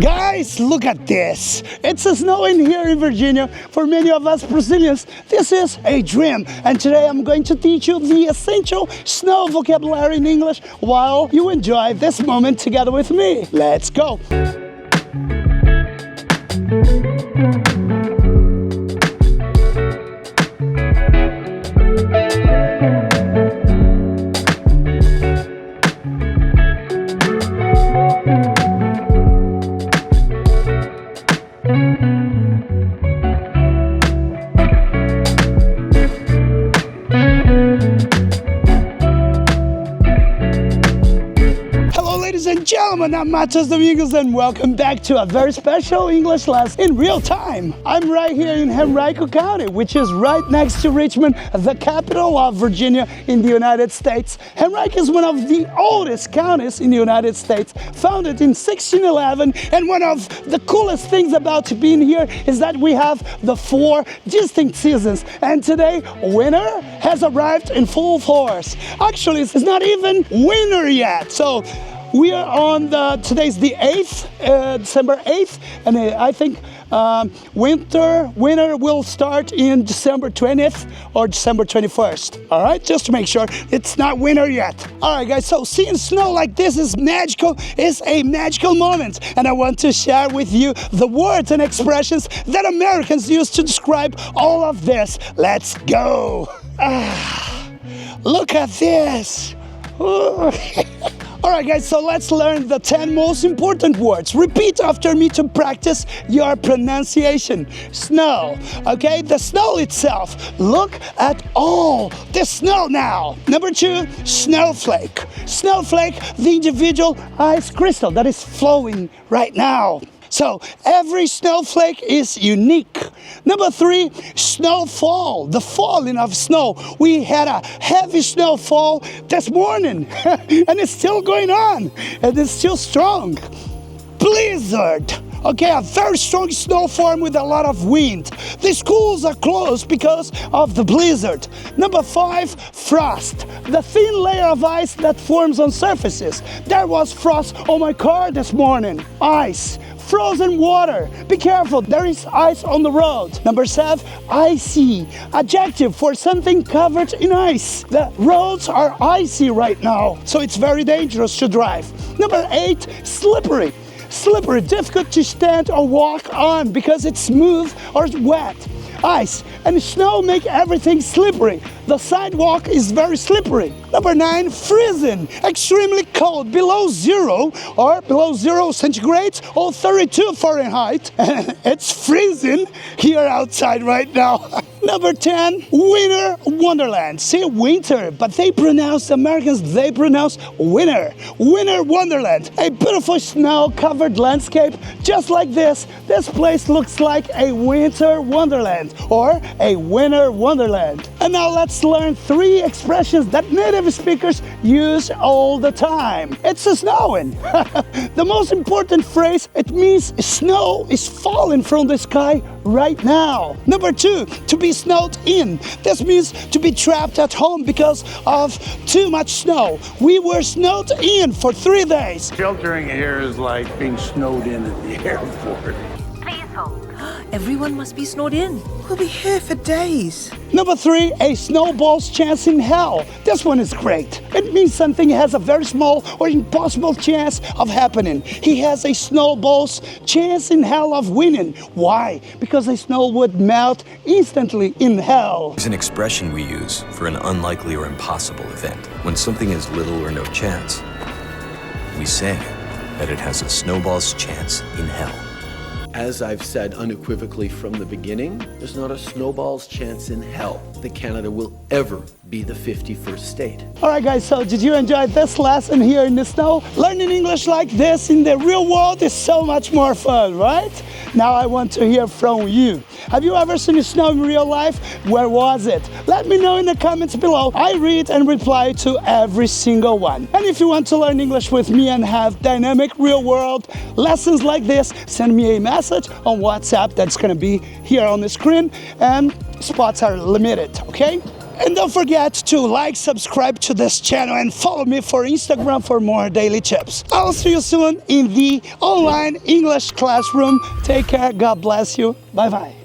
Guys, look at this. It's snowing here in Virginia. For many of us Brazilians, this is a dream. And today I'm going to teach you the essential snow vocabulary in English while you enjoy this moment together with me. Let's go. Ladies and gentlemen, I'm Matos Domingos and welcome back to a very special English lesson in real time. I'm right here in Henrico County, which is right next to Richmond, the capital of Virginia in the United States. Henrico is one of the oldest counties in the United States, founded in 1611, and one of the coolest things about being here is that we have the 4 distinct seasons, and today winter has arrived in full force. Actually, it's not even winter yet, so we are on today's the 8th, December 8th, and I think winter will start in December 20th or December 21st. All right, just to make sure it's not winter yet. All right, guys, so seeing snow like this is magical, is a magical moment, and I want to share with you the words and expressions that Americans use to describe all of this. Let's go. Look at this. Alright guys, so let's learn the 10 most important words. Repeat after me to practice your pronunciation. Snow, okay? The snow itself. Look at all the snow now. Number 2, snowflake. Snowflake, the individual ice crystal that is flowing right now. So every snowflake is unique. Number 3, snowfall, the falling of snow. We had a heavy snowfall this morning and it's still going on and it's still strong. Blizzard. Okay, a very strong snowstorm with a lot of wind. The schools are closed because of the blizzard. Number 5, frost. The thin layer of ice that forms on surfaces. There was frost on my car this morning. Ice. Frozen water. Be careful, there is ice on the road. Number 7, icy. Adjective for something covered in ice. The roads are icy right now, so it's very dangerous to drive. Number 8, slippery. Slippery, difficult to stand or walk on because it's smooth or wet. Ice and snow make everything slippery. The sidewalk is very slippery. Number 9, freezing. Extremely cold, below 0 or below 0 centigrade or 32 Fahrenheit. It's freezing here outside right now. Number 10, winter wonderland. See, winter, but Americans, they pronounce winter. Winter wonderland. A beautiful snow-covered landscape just like this. This place looks like a winter wonderland or a winter wonderland. And now let's learn 3 expressions that native speakers use all the time. It's snowing. The most important phrase, it means snow is falling from the sky right now. Number 2, to be snowed in. This means to be trapped at home because of too much snow. We were snowed in for 3 days. Sheltering here is like being snowed in at the airport. Please hold. Everyone must be snowed in. We'll be here for days. Number 3, a snowball's chance in hell. This one is great. It means something has a very small or impossible chance of happening. He has a snowball's chance in hell of winning. Why? Because the snow would melt instantly in hell. It's an expression we use for an unlikely or impossible event. When something has little or no chance, we say that it has a snowball's chance in hell. As I've said unequivocally from the beginning, there's not a snowball's chance in hell that Canada will ever be the 51st state. Alright guys, so did you enjoy this lesson here in the snow? Learning English like this in the real world is so much more fun, right? Now I want to hear from you. Have you ever seen snow in real life? Where was it? Let me know in the comments below. I read and reply to every single one. And if you want to learn English with me and have dynamic real world lessons like this, send me a message on WhatsApp that's going to be here on the screen, and spots are limited, okay? And don't forget to like, subscribe to this channel, and follow me for Instagram for more daily tips. I'll see you soon in the online English classroom. Take care. God bless you. Bye-bye.